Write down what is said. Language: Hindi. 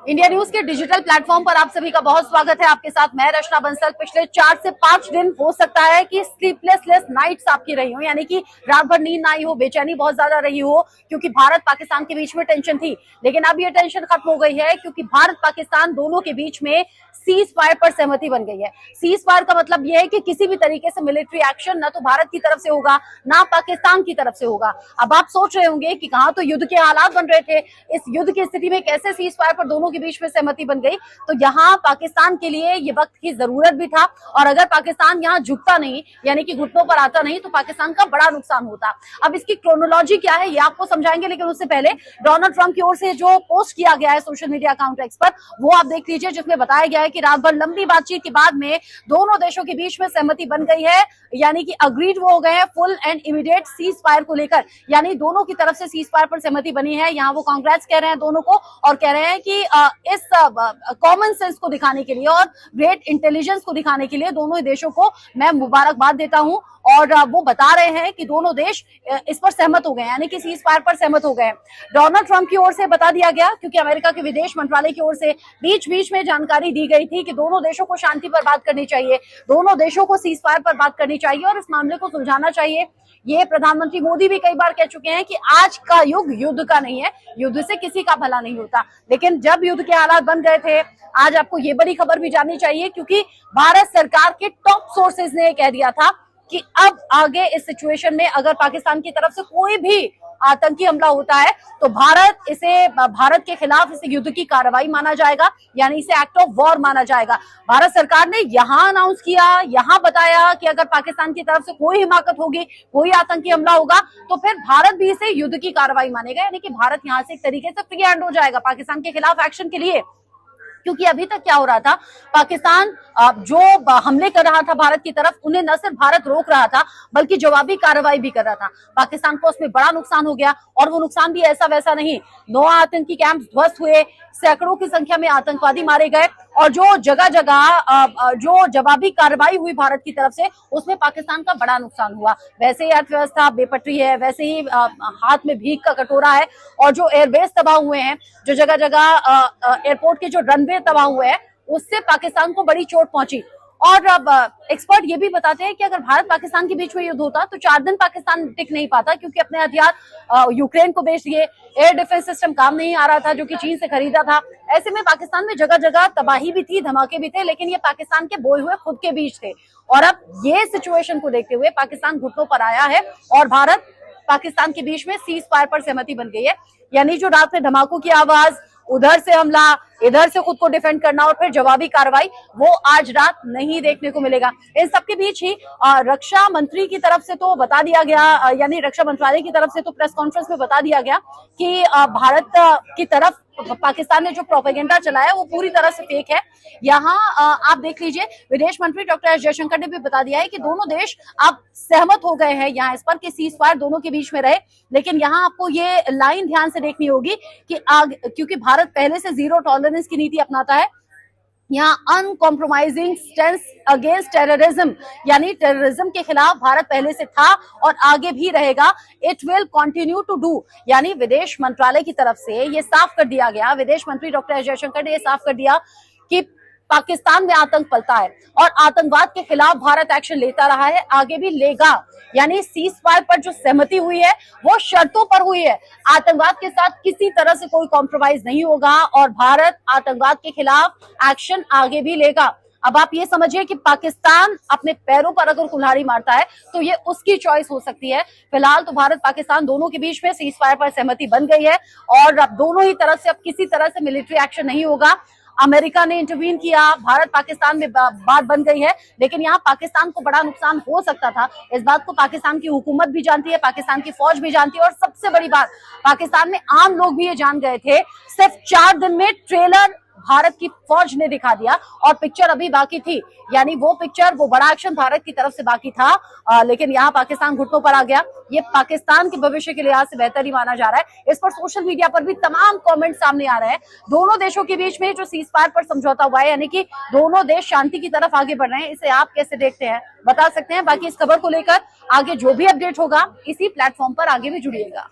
इंडिया न्यूज के डिजिटल प्लेटफॉर्म पर आप सभी का बहुत स्वागत है। आपके साथ मैं रचना बंसल। पिछले 4 से 5 दिन हो सकता है कि स्लीपलेस नाइट्स आपकी रही हो, यानी कि रात भर नींद ना आई हो, बेचैनी बहुत ज्यादा रही हो, क्योंकि भारत पाकिस्तान के बीच में टेंशन थी। लेकिन अब ये टेंशन खत्म हो गई है, क्योंकि भारत पाकिस्तान दोनों के बीच में सीज फायर पर सहमति बन गई है। सीज फायर का मतलब यह है कि किसी भी तरीके से मिलिट्री एक्शन ना तो भारत की तरफ से होगा, ना पाकिस्तान की तरफ से होगा। अब आप सोच रहे होंगे कि कहां तो युद्ध के हालात बन रहे थे, इस युद्ध की स्थिति में कैसे सीज फायर पर दोनों के बीच में सहमति बन गई। तो यहाँ पाकिस्तान के लिए ये वक्त की जरूरत भी था, और अगर पाकिस्तान यहाँ झुकता नहीं, यानी कि घुटनों पर आता नहीं, तो पाकिस्तान का बड़ा नुकसान होता। अब इसकी क्रोनोलॉजी क्या है ये आपको समझाएंगे, लेकिन उससे पहले डोनाल्ड ट्रंप की ओर से जो पोस्ट किया गया है सोशल मीडिया अकाउंट एक्स पर, वो आप देख लीजिए, जिसमें बताया गया है कि रात भर लंबी बातचीत के बाद में दोनों देशों के बीच में सहमति बन गई है, यानी कि अग्रीड वो हो गए हैं full and immediate cease fire को लेकर। यानी दोनों की तरफ से सीज फायर पर सहमति बनी है। यहाँ वो कांग्रेस कह रहे हैं दोनों को, और कह रहे हैं कि इस कॉमन सेंस को दिखाने के लिए और ग्रेट इंटेलिजेंस को दिखाने के लिए दोनों ही देशों को मैं मुबारकबाद देता हूं। और वो बता रहे हैं कि दोनों देश इस पर सहमत हो गए, यानी कि सीज फायर पर सहमत हो गए। डोनाल्ड ट्रंप की ओर से बता दिया गया, क्योंकि अमेरिका के विदेश मंत्रालय की ओर से बीच बीच में जानकारी दी गई थी कि दोनों देशों को शांति पर बात करनी चाहिए, दोनों देशों को सीज फायर पर बात करनी चाहिए और इस मामले को सुलझाना चाहिए। ये प्रधानमंत्री मोदी भी कई बार कह चुके हैं कि आज का युग युद्ध का नहीं है, युद्ध से किसी का भला नहीं होता। लेकिन जब युद्ध के हालात बन गए थे, आज आपको ये बड़ी खबर भी जाननी चाहिए, क्योंकि भारत सरकार के टॉप सोर्सेज ने कह दिया था कि अब आगे इस सिचुएशन में अगर पाकिस्तान की तरफ से कोई भी आतंकी हमला होता है तो भारत के खिलाफ इसे युद्ध की कार्रवाई माना जाएगा, यानी इसे एक्ट ऑफ वॉर माना जाएगा। भारत सरकार ने यहां अनाउंस किया, यहां बताया कि अगर पाकिस्तान की तरफ से कोई हिमाकत होगी, कोई आतंकी हमला होगा, तो फिर भारत भी इसे युद्ध की कार्रवाई मानेगा, यानी कि भारत यहां से एक तरीके से फ्री हैंड हो जाएगा पाकिस्तान के खिलाफ एक्शन के लिए। क्योंकि अभी तक क्या हो रहा था, पाकिस्तान जो हमले कर रहा था भारत की तरफ, उन्हें न सिर्फ भारत रोक रहा था बल्कि जवाबी कार्रवाई भी कर रहा था। पाकिस्तान को उसमें बड़ा नुकसान हो गया, और वो नुकसान भी ऐसा वैसा नहीं। 9 आतंकी कैंप ध्वस्त हुए, सैकड़ों की संख्या में आतंकवादी मारे गए, और जो जगह जगह जो जवाबी कार्रवाई हुई भारत की तरफ से, उसमें पाकिस्तान का बड़ा नुकसान हुआ। वैसे ही अर्थव्यवस्था बेपटरी है, वैसे ही हाथ में भीख का कटोरा है, और जो एयरबेस तबाह हुए हैं, जो जगह जगह एयरपोर्ट के जो रनवे तबाह हुए हैं, उससे पाकिस्तान को बड़ी चोट पहुंची। और अब एक्सपर्ट ये भी बताते हैं कि अगर भारत पाकिस्तान के बीच में युद्ध होता तो 4 दिन पाकिस्तान टिक नहीं पाता, क्योंकि अपने हथियार यूक्रेन को बेच दिए, एयर डिफेंस सिस्टम काम नहीं आ रहा था जो कि चीन से खरीदा था। ऐसे में पाकिस्तान में जगह जगह तबाही भी थी, धमाके भी थे, लेकिन ये पाकिस्तान के बोए हुए खुद के बीच थे। और अब ये सिचुएशन को देखते हुए पाकिस्तान घुटनों पर आया है, और भारत पाकिस्तान के बीच में सीज फायर पर सहमति बन गई है। यानी जो रात में धमाकों की आवाज, उधर से हमला, इधर से खुद को डिफेंड करना, और फिर जवाबी कार्रवाई, वो आज रात नहीं देखने को मिलेगा। इन सबके बीच ही रक्षा मंत्री की तरफ से तो बता दिया गया, यानी रक्षा मंत्रालय की तरफ से तो प्रेस कॉन्फ्रेंस में बता दिया गया कि भारत की तरफ पाकिस्तान ने जो प्रोपेगेंडा चलाया वो पूरी तरह से फेक है। यहाँ आप देख लीजिए, विदेश मंत्री डॉक्टर एस जयशंकर ने भी बता दिया है कि दोनों देश अब सहमत हो गए हैं यहाँ इस पर कि सीज फायर दोनों के बीच में रहे। लेकिन यहाँ आपको ये लाइन ध्यान से देखनी होगी कि क्योंकि भारत पहले से जीरो टॉलरेंस की नीति अपनाता है, यहाँ अनकॉम्प्रोमाइजिंग स्टैंड अगेंस्ट टेररिज्म, यानी टेररिज्म के खिलाफ भारत पहले से था और आगे भी रहेगा। It will continue to do, यानी विदेश मंत्रालय की तरफ से ये साफ कर दिया गया, विदेश मंत्री डॉक्टर एस जयशंकर ने ये साफ कर दिया कि पाकिस्तान में आतंक पलता है और आतंकवाद के खिलाफ भारत एक्शन लेता रहा है, आगे भी लेगा। यानी सीज फायर पर जो सहमति हुई है वो शर्तों पर हुई है, आतंकवाद के साथ किसी तरह से कोई कॉम्प्रोमाइज नहीं होगा, और भारत आतंकवाद के खिलाफ एक्शन आगे भी लेगा। अब आप ये समझिए कि पाकिस्तान अपने पैरों पर अगर कुल्हाड़ी मारता है तो ये उसकी चॉइस हो सकती है। फिलहाल तो भारत पाकिस्तान दोनों के बीच में सीज फायर पर सहमति बन गई है, और अब दोनों ही तरफ से अब किसी तरह से मिलिट्री एक्शन नहीं होगा। अमेरिका ने इंटरवीन किया, भारत पाकिस्तान में बात बन गई है, लेकिन यहाँ पाकिस्तान को बड़ा नुकसान हो सकता था। इस बात को पाकिस्तान की हुकूमत भी जानती है, पाकिस्तान की फौज भी जानती है, और सबसे बड़ी बात, पाकिस्तान में आम लोग भी ये जान गए थे। सिर्फ 4 दिन में ट्रेलर भारत की फौज ने दिखा दिया, और पिक्चर अभी बाकी थी, यानी वो पिक्चर, वो बड़ा एक्शन भारत की तरफ से बाकी था। लेकिन यहाँ पाकिस्तान घुटनों पर आ गया। ये पाकिस्तान के भविष्य के लिहाज से बेहतर ही माना जा रहा है। इस पर सोशल मीडिया पर भी तमाम कमेंट सामने आ रहे हैं। दोनों देशों के बीच में जो सीज फायर पर समझौता हुआ है, यानी कि दोनों देश शांति की तरफ आगे बढ़ रहे हैं, इसे आप कैसे देखते हैं बता सकते हैं। बाकी इस खबर को लेकर आगे जो भी अपडेट होगा इसी प्लेटफॉर्म पर आगे भी जुड़िएगा।